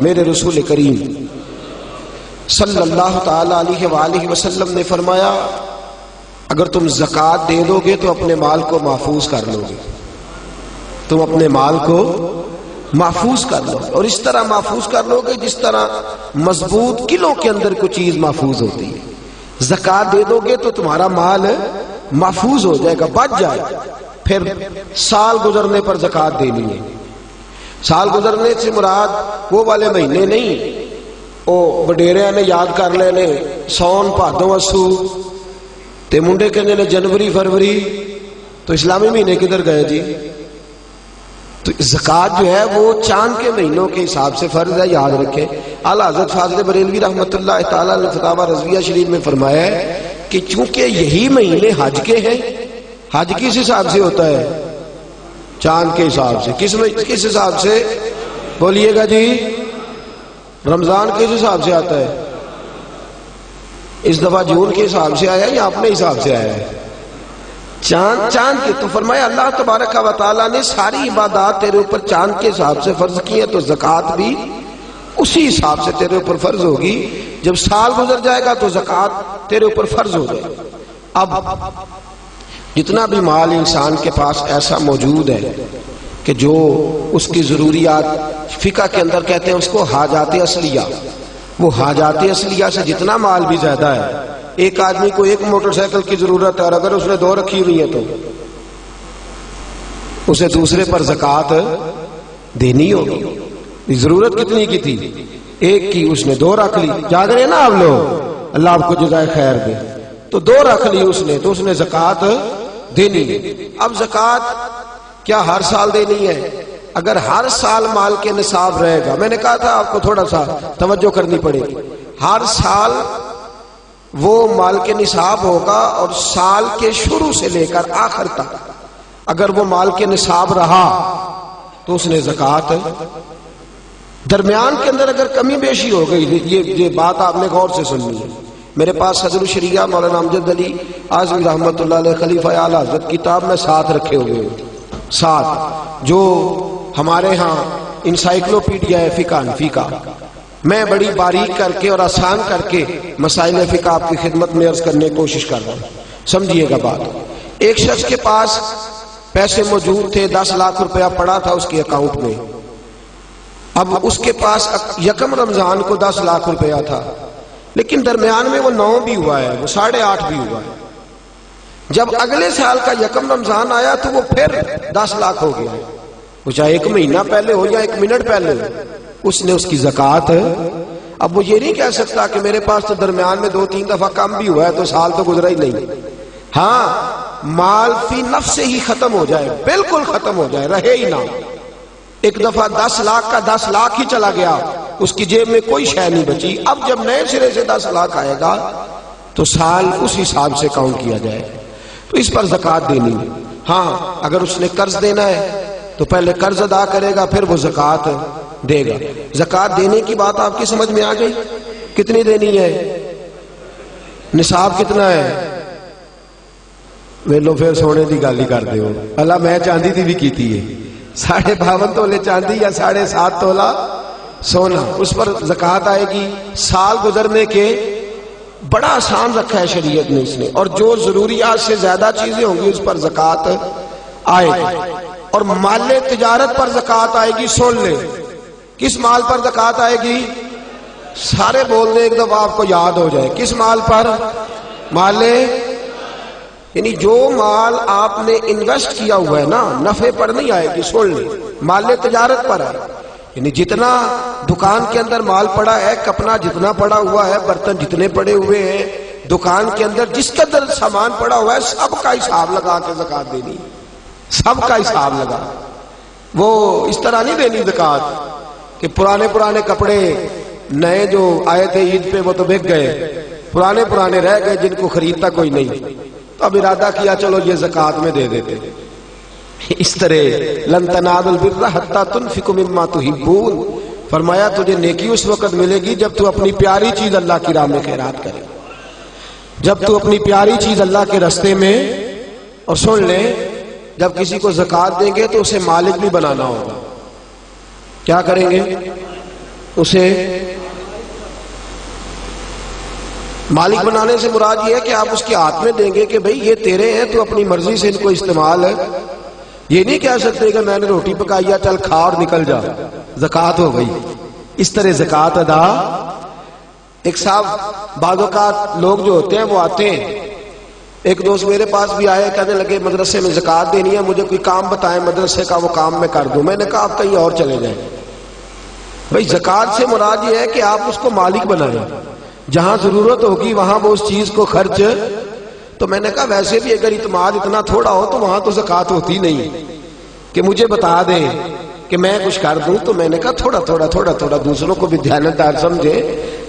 میرے رسول کریم صلی اللہ تعالی علیہ وآلہ وسلم نے فرمایا اگر تم زکوٰۃ دے دو گے تو اپنے مال کو محفوظ کر لو گے، تم اپنے مال کو محفوظ کر لو، اور اس طرح محفوظ کر لو گے جس طرح مضبوط قلعوں کے اندر کوئی چیز محفوظ ہوتی ہے۔ زکوٰۃ دے دو گے تو تمہارا مال محفوظ ہو جائے گا، بچ جائے گا، پھر سال گزرنے پر زکوٰۃ دینی ہے۔ سال گزرنے سے مراد وہ والے مہینے نہیں او وڈیرے نے یاد کر لینے سون بھادو اسو تے منڈے کہنے نے جنوری فروری، تو اسلامی مہینے کدھر گئے جی؟ تو زکوٰۃ جو ہے وہ چاند کے مہینوں کے حساب سے فرض ہے، یاد رکھیں۔ اعلیٰ حضرت فاضل بریلوی رحمۃ اللہ تعالیٰ نے فتاوی رضویہ شریف میں فرمایا ہے کہ چونکہ یہی مہینے حج کے ہیں، حج کس حساب سے ہوتا ہے؟ چاند کے حساب سے۔ کس حساب سے بولیے گا جی؟ رمضان کس حساب سے آتا ہے؟ اس دفعہ جون کے حساب سے آیا یا اپنے حساب سے آیا ہے؟ چاند کے۔ تو فرمایا اللہ تبارک و تعالیٰ نے ساری عبادات تیرے اوپر چاند کے حساب سے فرض کی ہے، تو زکوٰۃ بھی اسی حساب سے تیرے اوپر فرض ہوگی۔ جب سال گزر جائے گا تو زکوٰۃ تیرے اوپر فرض ہو جائے گی۔ اب جتنا بھی مال انسان کے پاس ایسا موجود ہے کہ جو اس کی ضروریات، فقہ کے اندر کہتے ہیں اس کو حاجات اصلیہ، وہ حاجات اصلیہ سے جتنا مال بھی زیادہ ہے، ایک آدمی کو ایک موٹر سائیکل کی ضرورت ہے اور اگر اس نے دو رکھی ہوئی ہے تو اسے دوسرے پر زکوٰۃ دینی ہوگی۔ ضرورت کتنی کی تھی؟ ایک کی، اس نے دو رکھ لی۔ جاگ رہے نا آپ لوگ، اللہ آپ کو جزائے خیر دے، تو دو رکھ لی اس نے، تو اس نے زکوٰۃ دینی ہے۔ اب زکوٰۃ کیا ہر سال دینی ہے؟ اگر ہر سال مال کے نصاب رہے گا، میں نے کہا تھا آپ کو تھوڑا سا توجہ کرنی پڑے گی، ہر سال وہ مال کے نصاب ہوگا، اور سال کے شروع سے لے کر آخر تک اگر وہ مال کے نصاب رہا تو اس نے زکوٰۃ، درمیان کے اندر اگر کمی بیشی ہو گئی، یہ بات آپ نے غور سے سننی ہے۔ میرے پاس صدر الشریعہ مولانا امجد علی اعظمی رحمۃ اللہ علیہ خلیفہ اعلیٰ حضرت کتاب میں ساتھ رکھے ہوئے، ساتھ جو ہمارے ہاں انسائکلوپیڈیا ہے فقہ حنفی کا، میں بڑی باریک کر کے اور آسان کر کے مسائل فقہ آپ کی خدمت میں عرض کرنے کی کوشش کر رہا ہوں، سمجھیے گا بات۔ ایک شخص کے پاس پیسے موجود تھے، 10 لاکھ روپیہ پڑا تھا اس کے اکاؤنٹ میں، اب اس کے پاس یکم رمضان کو 10 لاکھ روپیہ تھا، لیکن درمیان میں وہ 9 بھی ہوا ہے، وہ 8.5 بھی ہوا ہے۔ جب اگلے سال کا یکم رمضان آیا تو وہ پھر 10 لاکھ ہو گیا، وہ چاہے 1 مہینہ پہلے ہو یا 1 منٹ پہلے ہو، اس نے اس کی زکوٰۃ۔ اب وہ یہ نہیں کہہ سکتا کہ میرے پاس تو درمیان میں 2-3 دفعہ کم بھی ہوا ہے تو سال تو گزرا ہی نہیں۔ ہاں، مال فی نفس سے ہی ختم ہو جائے، بالکل ختم ہو جائے، رہے ہی نہ۔ ایک دفعہ 10 لاکھ کا 10 لاکھ ہی چلا گیا، اس کی جیب میں کوئی شے نہیں بچی۔ اب جب نئے سرے سے 10 لاکھ آئے گا تو سال اس حساب سے کاؤنٹ کیا جائے، تو اس پر زکوٰۃ دینی ہے۔ ہاں، اگر اس نے قرض دینا ہے تو پہلے قرض ادا کرے گا، پھر وہ زکوٰۃ دے گا۔ زکوٰۃ دینے کی بات آپ کی سمجھ میں آ گئی؟ کتنی دینی ہے؟ نصاب کتنا ہے؟ ویلو پھر سونے دی گل ہی کر دے ہو، اللہ میں چاندی دی بھی کیتی ہے، 52.5 تولے چاندی یا 7.5 تولا سونا، اس پر زکوٰۃ آئے گی۔ سال گزرنے کے بڑا آسان رکھا ہے شریعت نے اس نے، اور جو ضروریات سے زیادہ چیزیں ہوں گی اس پر زکوٰۃ آئے گی۔ اور مال تجارت پر زکوٰۃ آئے گی، سن لے، کس مال پر زکوٰۃ آئے گی؟ سارے بول دیں ایک دفعہ آپ کو یاد ہو جائے، کس مال پر؟ مال، یعنی جو مال آپ نے انویسٹ کیا ہوا ہے نا، نفع پر نہیں آئے گی، سن لے، مال تجارت پر ہے، یعنی جتنا دکان کے اندر مال پڑا ہے، کپنا جتنا پڑا ہوا ہے، برتن جتنے پڑے ہوئے ہیں دکان کے اندر، جس کے اندر سامان پڑا ہوا ہے، سب کا حساب لگا کے زکوٰۃ دینی، سب کا حساب لگا۔ وہ اس طرح نہیں دینی زکوٰۃ کہ پرانے کپڑے نئے جو آئے تھے عید پہ وہ تو بک گئے، پرانے رہ گئے جن کو خریدتا کوئی نہیں، تو اب ارادہ کیا چلو یہ زکوٰۃ میں دے دیتے۔ اس طرح لن تنالوا البر حتی تنفقوا مما تحبون، فرمایا تجھے نیکی اس وقت ملے گی جب تو اپنی پیاری چیز اللہ کی راہ میں خیرات کرے، جب تو اپنی پیاری چیز اللہ کے راستے میں۔ اور سن لیں، جب کسی کو زکوٰۃ دیں گے تو اسے مالک بھی بنانا ہوگا۔ کیا کریں گے؟ اسے مالک بنانے سے مراد یہ ہے کہ آپ اس کے ہاتھ میں دیں گے کہ بھئی یہ تیرے ہیں، تو اپنی مرضی سے ان کو استعمال ہے. یہ نہیں کہہ سکتے کہ میں نے روٹی پکائی ہے چل کھا اور نکل جا، زکوٰۃ ہو گئی. اس طرح زکوٰۃ ادا. ایک صاحب بعض اوقات لوگ جو ہوتے ہیں وہ آتے ہیں، ایک دوست میرے پاس بھی آئے، کہنے لگے مدرسے میں زکوٰۃ دینی ہے، مجھے کوئی کام بتائیں مدرسے کا، وہ کام میں کر دوں. میں نے کہا آپ کہیں اور چلے جائیں. بھئی زکوٰۃ سے مراد یہ ہے کہ آپ اس کو مالک بنائیں، جہاں ضرورت ہوگی وہاں وہ اس چیز کو خرچ. تو میں نے کہا ویسے بھی اگر اعتماد اتنا تھوڑا ہو تو وہاں تو زکوٰۃ ہوتی نہیں کہ مجھے بتا دیں کہ میں کچھ کر دوں. تو میں نے کہا تھوڑا تھوڑا دوسروں کو بھی دیانتدار سمجھے.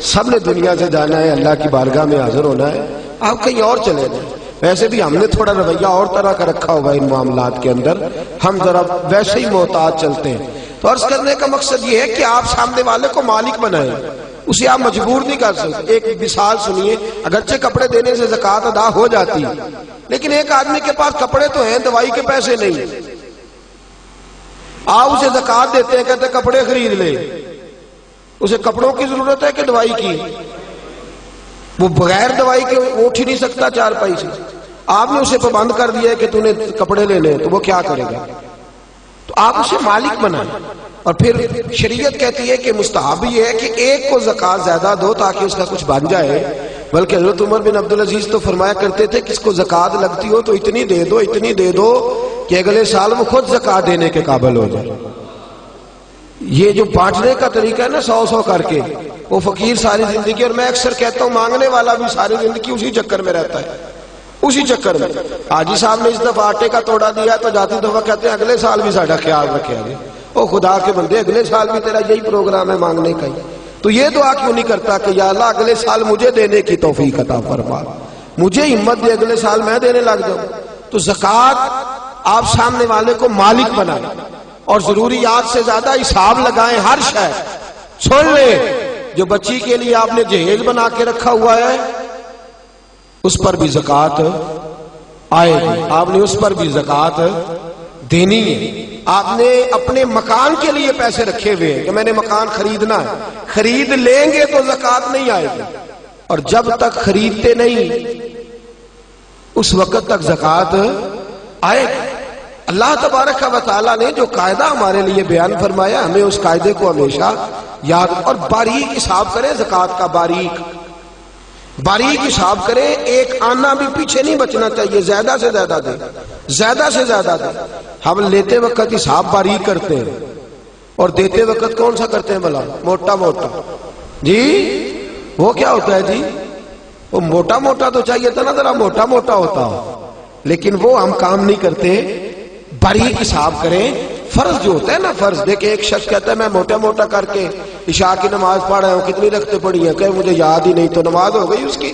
سب نے دنیا سے جانا ہے، اللہ کی بارگاہ میں حاضر ہونا ہے، آپ کہیں اور چلے جائیں. ویسے بھی ہم نے تھوڑا رویہ اور طرح کا رکھا ہوا ان معاملات کے اندر، ہم ذرا ویسے ہی محتاط چلتے ہیں. تو عرض کرنے کا مقصد یہ ہے کہ آپ سامنے والے کو مالک بنائیں، اسے آپ مجبور نہیں کر سکتے. ایک مثال سنیے، اگرچہ کپڑے دینے سے زکوٰۃ ادا ہو جاتی، لیکن ایک آدمی کے پاس کپڑے تو ہیں، دوائی کے پیسے نہیں. آپ اسے زکوٰۃ دیتے ہیں، کہتے ہیں کپڑے خرید لے. اسے کپڑوں کی ضرورت ہے کہ دوائی کی؟ وہ بغیر دوائی کے اٹھ ہی نہیں سکتا چارپائی سے. آپ نے اسے پابند کر دیا ہے کہ تو نے کپڑے لینے، تو وہ کیا کرے گا؟ تو آپ اسے مالک بنائیں. اور پھر شریعت کہتی ہے کہ مستحب یہ ہے کہ ایک کو زکوٰۃ زیادہ دو تاکہ اس کا کچھ بن جائے. بلکہ حضرت عمر بن عبدالعزیز تو فرمایا کرتے تھے کس کو زکوٰۃ لگتی ہو تو اتنی دے دو کہ اگلے سال وہ خود زکوٰۃ دینے کے قابل ہو جائے. یہ جو بانٹنے کا طریقہ ہے نا 100 کر کے، وہ فقیر ساری زندگی، اور میں اکثر کہتا ہوں مانگنے والا بھی ساری زندگی اسی چکر میں رہتا ہے، اسی چکر میں. حاجی صاحب نے اس دفعہ آٹے کا توڑا دیا تو جاتی دفعہ کہتے ہیں اگلے سال بھی ساڈا خیال رکھے گا. او خدا کے بندے، اگلے سال بھی تیرا یہی پروگرام ہے مانگنے کا ہی، تو یہ دعا کیوں نہیں کرتا کہ یا اللہ اگلے سال مجھے دینے کی توفیق عطا فرما، مجھے ہمت دے، اگلے سال میں دینے لگ جاؤں. تو زکوٰۃ آپ سامنے والے کو مالک بنائیں اور ضروریات سے زیادہ حساب لگائیں. ہر شے سن لے، جو بچی کے لیے آپ نے جہیز بنا کے رکھا ہوا ہے اس پر بھی زکوٰۃ آئے گی، آپ نے اس پر بھی زکوٰۃ دینی ہے. آپ نے اپنے مکان کے لیے پیسے رکھے ہوئے ہیں کہ میں نے مکان خریدنا ہے، خرید لیں گے تو زکوٰۃ نہیں آئے گی، اور جب تک خریدتے نہیں اس وقت تک زکوٰۃ آئے گی. اللہ تبارک و تعالیٰ نے جو قاعدہ ہمارے لیے بیان فرمایا، ہمیں اس قاعدے کو ہمیشہ یاد اور باریک حساب کریں. زکوٰۃ کا باریک حساب کریں، ایک آنا بھی پیچھے نہیں بچنا چاہیے. زیادہ سے زیادہ دیں، زیادہ سے زیادہ دیں. ہم لیتے وقت حساب باریک کرتے ہیں اور دیتے وقت کون سا کرتے ہیں بھلا؟ موٹا جی وہ کیا ہوتا ہے جی؟ وہ موٹا تو چاہیے تھا نا ذرا موٹا ہوتا، لیکن وہ ہم کام نہیں کرتے. باریک حساب کریں. فرض جو ہوتا ہے نا، فرض دیکھیں ایک شخص کہتا ہے میں موٹا کر کے عشاء کی نماز پڑھ رہا ہوں، کتنی رکعتیں پڑھی ہیں؟ کہ مجھے یاد ہی نہیں. تو نماز ہو گئی اس کی.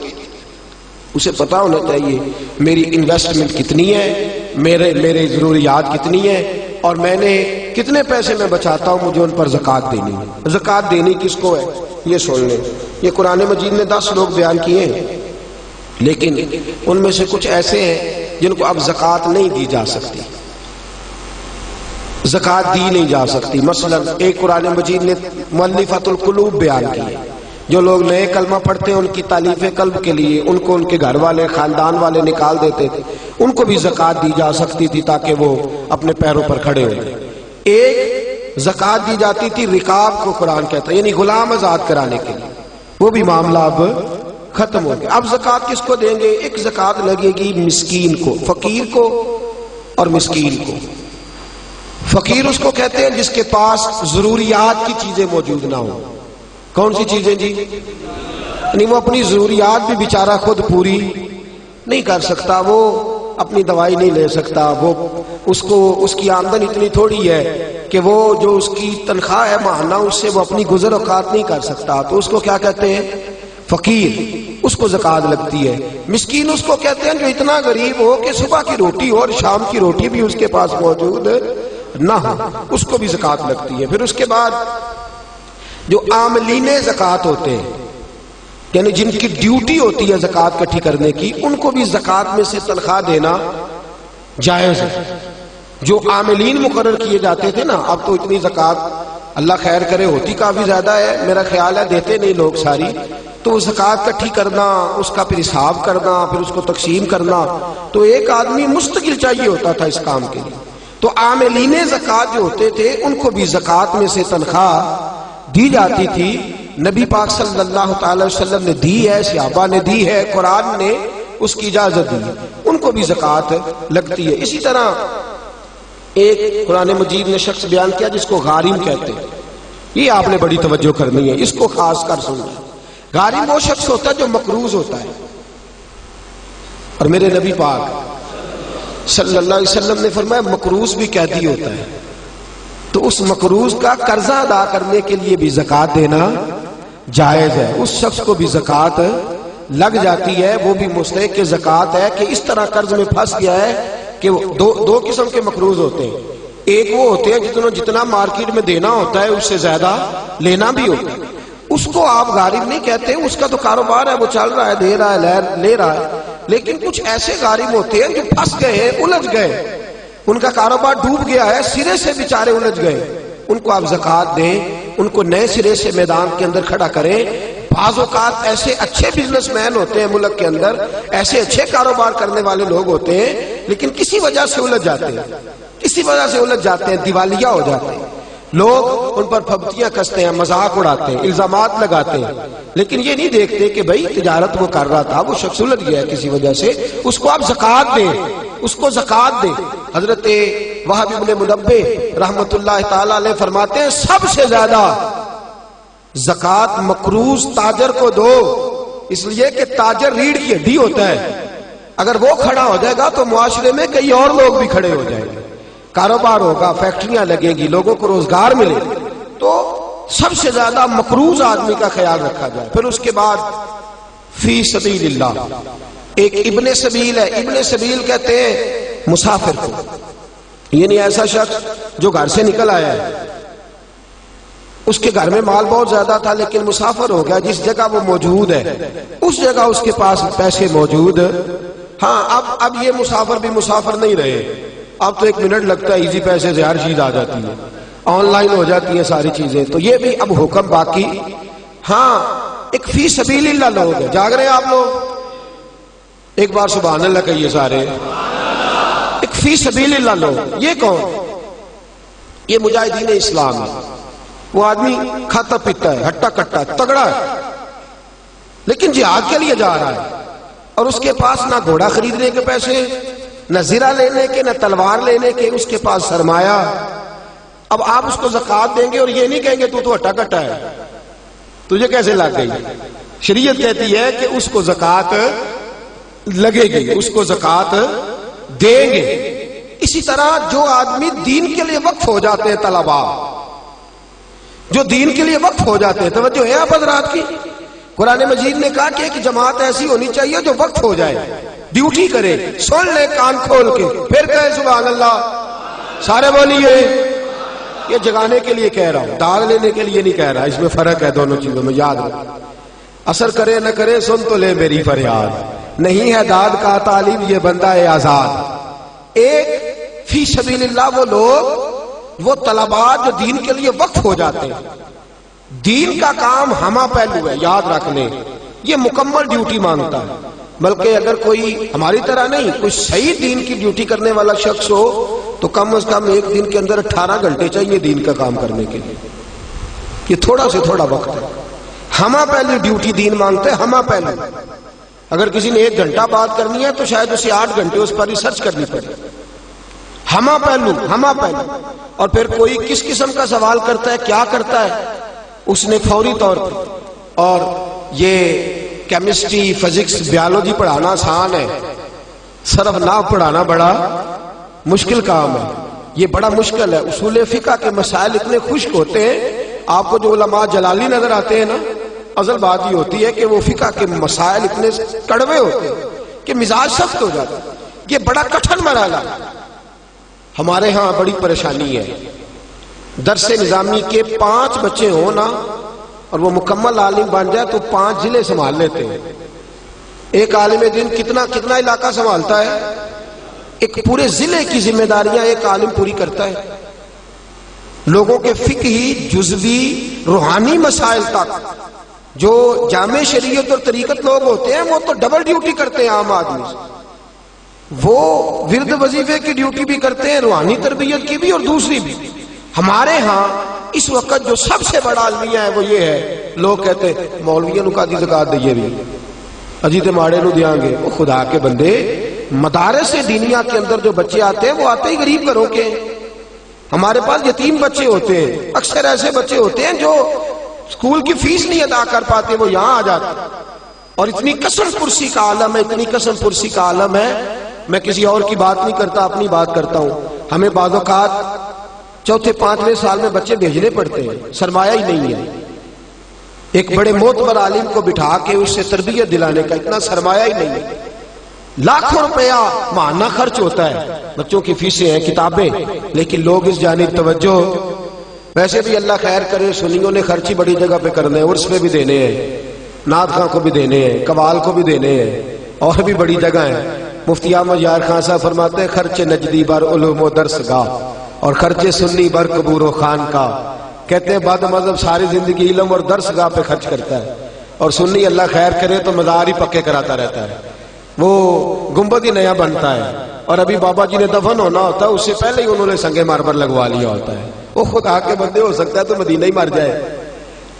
اسے پتا ہونا چاہیے میری انویسٹمنٹ کتنی ہے، میرے ضروریات کتنی ہے، اور میں نے کتنے پیسے میں بچاتا ہوں، مجھے ان پر زکوٰۃ دینی ہے. زکوٰۃ دینی کس کو ہے یہ سن لیں. یہ قرآن مجید نے 10 لوگ بیان کیے ہیں، لیکن ان میں سے کچھ ایسے ہیں جن کو اب زکوٰۃ نہیں دی جا سکتی، زکوٰۃ دی نہیں جا سکتی. مثلا ایک قرآن مجید نے مؤلفۃ القلوب بیان کی ہے. جو لوگ نئے کلمہ پڑھتے ہیں ان کی تالیف قلب کے لیے ان کو ان کے گھر والے خاندان والے نکال دیتے تھے، ان کو بھی زکوٰۃ دی جا سکتی تھی تاکہ وہ اپنے پیروں پر کھڑے ہو جائیں. ایک زکوٰۃ دی جاتی تھی رکاب کو قرآن کہتا ہے، یعنی غلام آزاد کرانے کے لیے. وہ بھی معاملہ اب ختم ہو گیا. اب زکوٰۃ کس کو دیں گے؟ ایک زکوٰۃ لگے گی مسکین کو، فقیر کو اور مسکین کو. فقیر اس کو کہتے ہیں جس کے پاس ضروریات کی چیزیں موجود نہ ہوں. کون سی چیزیں جی؟ یعنی وہ اپنی ضروریات بھی بیچارہ خود پوری نہیں کر سکتا، وہ اپنی دوائی نہیں لے سکتا، وہ اس کی آمدن اتنی تھوڑی ہے کہ وہ جو اس کی تنخواہ ہے ماہانہ اس سے وہ اپنی گزر اوقات نہیں کر سکتا. تو اس کو کیا کہتے ہیں؟ فقیر. اس کو زکوٰۃ لگتی ہے. مسکین اس کو کہتے ہیں جو اتنا غریب ہو کہ صبح کی روٹی ہو اور شام کی روٹی بھی اس کے پاس موجود نہ ہو، اس کو بھی زکوٰۃ لگتی ہے. پھر اس کے بعد جو عاملین زکوٰۃ ہوتے ہیں، یعنی جن کی ڈیوٹی ہوتی ہے زکوٰۃ اکٹھی کرنے کی، ان کو بھی زکوٰۃ میں سے تنخواہ دینا جائز ہے. جو عاملین مقرر کیے جاتے تھے نا، اب تو اتنی زکوٰۃ اللہ خیر کرے ہوتی کافی زیادہ ہے، میرا خیال ہے دیتے نہیں لوگ ساری، تو زکوٰۃ اکٹھی کرنا، اس کا پھر حساب کرنا، پھر اس کو تقسیم کرنا، تو ایک آدمی مستقل چاہیے ہوتا تھا اس کام کے لیے۔ تو عاملین زکوٰۃ جو ہوتے تھے ان کو بھی زکوٰۃ میں سے تنخواہ دی جاتی تھی۔ نبی پاک صلی اللہ تعالی وسلم نے دی ہے، صحابہ نے دی ہے، قرآن نے اس کی اجازت دی ہے، ان کو بھی زکوٰۃ لگتی ہے۔ اسی طرح ایک قرآن مجید نے شخص بیان کیا جس کو غارم کہتے ہیں، یہ آپ نے بڑی توجہ کرنی ہے، اس کو خاص کر سننا۔ غارم وہ شخص ہوتا ہے جو مقروض ہوتا ہے، اور میرے نبی پاک صلی اللہ علیہ وسلم نے فرمایا مقروض بھی قیدی ہوتا ہے، تو اس مقروض کا قرضہ ادا کرنے کے لیے بھی زکوٰۃ دینا جائز ہے، اس شخص کو بھی زکوٰۃ لگ جاتی ہے، وہ بھی مستحق زکوٰۃ ہے کہ اس طرح قرض میں پھنس گیا ہے کہ دو قسم کے مقروض ہوتے ہیں، ایک وہ ہوتے ہیں جتنا مارکیٹ میں دینا ہوتا ہے اس سے زیادہ لینا بھی ہوتا ہے، اس کو آپ غارب نہیں کہتے، اس کا تو کاروبار ہے، وہ چل رہا ہے، دے رہا ہے، لے رہا ہے۔ لیکن کچھ ایسے غارب ہوتے ہیں جو پھنس گئے ہیں، الجھ گئے، ان کا کاروبار ڈوب گیا ہے، سرے سے بیچارے الجھ گئے، ان کو آپ زکوٰۃ دیں، ان کو نئے سرے سے میدان کے اندر کھڑا کریں۔ بعض اوقات ایسے اچھے بزنس مین ہوتے ہیں ملک کے اندر، ایسے اچھے کاروبار کرنے والے لوگ ہوتے ہیں، لیکن کسی وجہ سے الجھ جاتے ہیں، کسی وجہ سے الجھ جاتے ہیں، دیوالیہ ہو جاتے ہیں، لوگ ان پر پھبتیاں کستے ہیں، مذاق اڑاتے ہیں، الزامات لگاتے ہیں، لیکن یہ نہیں دیکھتے کہ بھائی تجارت وہ کر رہا تھا، وہ شخص الجھ گیا ہے کسی وجہ سے، اس کو آپ زکوٰۃ دیں، اس کو زکوٰۃ دیں۔ حضرت وہب ابن منبہ رحمت اللہ تعالی علیہ فرماتے ہیں سب سے زیادہ زکوٰۃ مقروض تاجر کو دو، اس لیے کہ تاجر ریڑھ کی ہڈی ہوتا ہے، اگر وہ کھڑا ہو جائے گا تو معاشرے میں کئی اور لوگ بھی کھڑے ہو جائیں گے، کاروبار ہوگا، فیکٹریاں لگیں گی، لوگوں کو روزگار ملے گا، تو سب سے زیادہ مقروض آدمی کا خیال رکھا جائے۔ پھر اس کے بعد فی سبیل اللہ، ایک ابن سبیل ہے، ابن سبیل کہتے ہیں مسافر کو، یعنی ایسا شخص جو گھر سے نکل آیا ہے، اس کے گھر میں مال بہت زیادہ تھا لیکن مسافر ہو گیا، جس جگہ وہ موجود ہے اس جگہ اس کے پاس پیسے موجود، ہاں اب یہ مسافر بھی مسافر نہیں رہے، اب تو 1 منٹ لگتا ہے، ایزی پیسے سے ہر چیز آ جاتی ہے، آن لائن ہو جاتی ہیں ساری چیزیں، تو یہ بھی اب حکم باقی۔ ہاں ایک فی سبیل اللہ لوگ ہیں، جاگ رہے ہیں آپ لوگ، ایک بار سبحان اللہ کہیے سارے، ایک فی سبیل اللہ لوگ، یہ کون؟ یہ مجاہدین اسلام ہے، وہ آدمی کھاتا پیتا ہے، ہٹا کٹا تگڑا ہے، لیکن جہاد کے لیے جا رہا ہے، اور اس کے پاس نہ گھوڑا خریدنے کے پیسے، نہ زرہ لینے کے، نہ تلوار لینے کے، اس کے پاس سرمایہ۔ اب آپ اس کو زکوٰۃ دیں گے اور یہ نہیں کہیں گے تو ہٹا کٹا ہے، تجھے کیسے لگ گئی؟ شریعت کہتی ہے کہ اس کو زکوٰۃ لگے گی، اس کو زکوٰۃ دیں گے۔ اسی طرح جو آدمی دین کے لیے وقف ہو جاتے ہیں، طلباء جو دین کے لیے وقف ہو جاتے ہیں، توجہ ہے آپ حضرات کی، قرآن مجید نے کہا کہ ایک جماعت ایسی ہونی چاہیے جو وقف ہو جائے، ڈیوٹی کرے، سن لے کان کھول کے، پھر کہے سبحان اللہ، سارے بولیے۔ یہ جگانے کے لیے کہہ رہا ہوں، داغ لینے کے لیے نہیں کہہ رہا، اس میں فرق ہے دونوں چیزوں میں، یاد رکھ۔ اثر کرے نہ کرے سن تو لے میری فریاد، نہیں ہے داد کا طالب یہ بندہ ہے آزاد۔ ایک فی سبیل اللہ وہ لوگ، وہ طلباء جو دین کے لیے وقف ہو جاتے ہیں، دین کا کام ہمہ پہلو ہے، یاد رکھ لیں، یہ مکمل ڈیوٹی مانگتا ہے، بلکہ اگر کوئی ہماری طرح نہیں، کوئی صحیح دین کی ڈیوٹی کرنے والا شخص ہو تو کم از کم ایک دن کے اندر 18 گھنٹے چاہیے دین کا کام کرنے کے لیے، یہ تھوڑا سے تھوڑا وقت ہے۔ ہمہ پہلو ڈیوٹی دین مانگتے ہیں، ہمہ پہلو۔ اگر کسی نے 1 گھنٹہ بات کرنی ہے تو شاید اسے 8 گھنٹے اس پر ریسرچ کرنی پڑے، ہمہ پہلو، ہمہ پہلو۔ اور پھر کوئی کس قسم کا سوال کرتا ہے، کیا کرتا ہے، اس نے فوری طور پر، اور یہ کیمسٹری، فزکس، بیالوجی پڑھانا آسان ہے، صرف نحو پڑھانا بڑا مشکل کام ہے، یہ بڑا مشکل ہے۔ اصول فقہ کے مسائل اتنے خشک ہوتے ہیں، آپ کو جو علماء جلالی نظر آتے ہیں نا، اصل بات یہ ہوتی ہے کہ وہ فقہ کے مسائل اتنے کڑوے ہوتے ہیں کہ مزاج سخت ہو جاتا ہے، یہ بڑا کٹھن مرحلہ ہے۔ ہمارے ہاں بڑی پریشانی ہے، درس نظامی کے 5 بچے ہوں نا اور وہ مکمل عالم بن جائے تو 5 ضلع سنبھال لیتے ہیں۔ ایک عالم دین کتنا علاقہ سنبھالتا ہے؟ ایک پورے ضلع کی ذمہ داریاں ایک عالم پوری کرتا ہے۔ لوگوں کے فقہی جزوی روحانی مسائل تک جو جامع شریعت اور طریقت لوگ ہوتے ہیں وہ تو ڈبل ڈیوٹی کرتے ہیں عام آدمی سے. وہ ورد وظیفے کی ڈیوٹی بھی کرتے ہیں, روحانی تربیت کی بھی اور دوسری بھی. ہمارے ہاں اس وقت جو سب سے بڑا المیہ ہے وہ یہ ہے, لوگ کہتے ہیں مولویوں نو کادی زکات دئیے بھی اجی تے ماڑے نو دیاں گے. وہ خدا کے بندے, مدارس دینیا کے اندر جو بچے آتے ہیں وہ آتے ہی غریب گھروں کے. ہمارے پاس یتیم بچے ہوتے ہیں, اکثر ایسے بچے ہوتے ہیں جو اسکول کی فیس نہیں ادا کر پاتے, وہ یہاں آ جاتے ہیں. اور اتنی قسم پرسی کا عالم ہے, اتنی قسم پرسی کا عالم ہے. میں کسی اور کی بات نہیں کرتا, اپنی بات کرتا ہوں. ہمیں بعض اوقات چوتھے پانچویں سال میں بچے بھیجنے پڑتے ہیں, سرمایہ ہی نہیں ہے. ایک بڑے معتبر عالم کو بٹھا کے اس سے تربیت دلانے کا اتنا سرمایہ ہی نہیں ہے. لاکھوں روپیہ ماہانہ خرچ ہوتا ہے, بچوں کی فیسیں ہیں, کتابیں, لیکن لوگ اس جانب توجہ. ویسے بھی اللہ خیر کرے, سنیوں نے خرچی بڑی جگہ پہ کرنے ہیں, عرس پہ بھی دینے ہیں, نعت خاں کو بھی دینے ہیں, قوال کو بھی دینے ہیں, اور بھی بڑی جگہ ہیں. مفتی احمد یار خان صاحب فرماتے ہیں خرچ نجدی بر علوم و درس گاہ اور خرچ سنی بر قبور و خان کا. کہتے ہیں بعد مذہب ساری زندگی علم اور درس گاہ پہ خرچ کرتا ہے, اور سنی اللہ خیر کرے تو مزار ہی پکے کراتا رہتا ہے. وہ گنبد ہی نیا بنتا ہے, اور ابھی بابا جی نے دفن ہونا ہوتا ہے اس سے پہلے ہی انہوں نے سنگ ماربل لگوا لیا ہوتا ہے. وہ خدا کے بندے, ہو سکتا ہے تو مدینہ ہی مر جائے,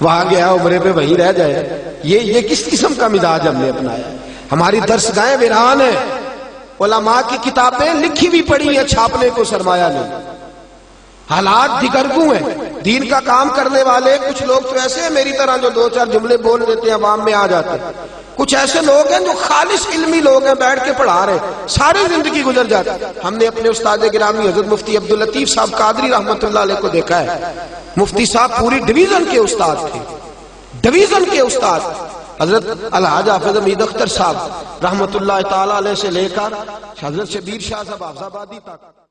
وہاں گیا عمرے پہ وہیں رہ جائے. یہ کس قسم کا مزاج ہم نے اپنایا. ہماری درسگاہیں ویران ہیں, علماء کی کتابیں لکھی بھی پڑی ہیں, چھاپنے کو سرمایہ نہیں. حالات دیگرگوں ہیں. دین کا کام کرنے والے کچھ لوگ تو ایسے ہیں میری طرح جو دو چار جملے بول دیتے ہیں عوام میں آ جاتے ہیں. کچھ ایسے لوگ ہیں جو خالص علمی لوگ ہیں, بیٹھ کے پڑھا رہے ہیں, ساری زندگی گزر جاتی. ہم نے اپنے استاد گرامی حضرت مفتی عبداللطیف صاحب قادری رحمۃ اللہ علیہ کو دیکھا ہے. مفتی صاحب پوری ڈویژن کے استاد تھے, ڈویژن کے استاد. حضرت الحاج حافظ حمید اختر صاحب رحمۃ اللہ تعالی علیہ سے لے کر حضرت شبیر شاہ صاحب حافظ آبادی تک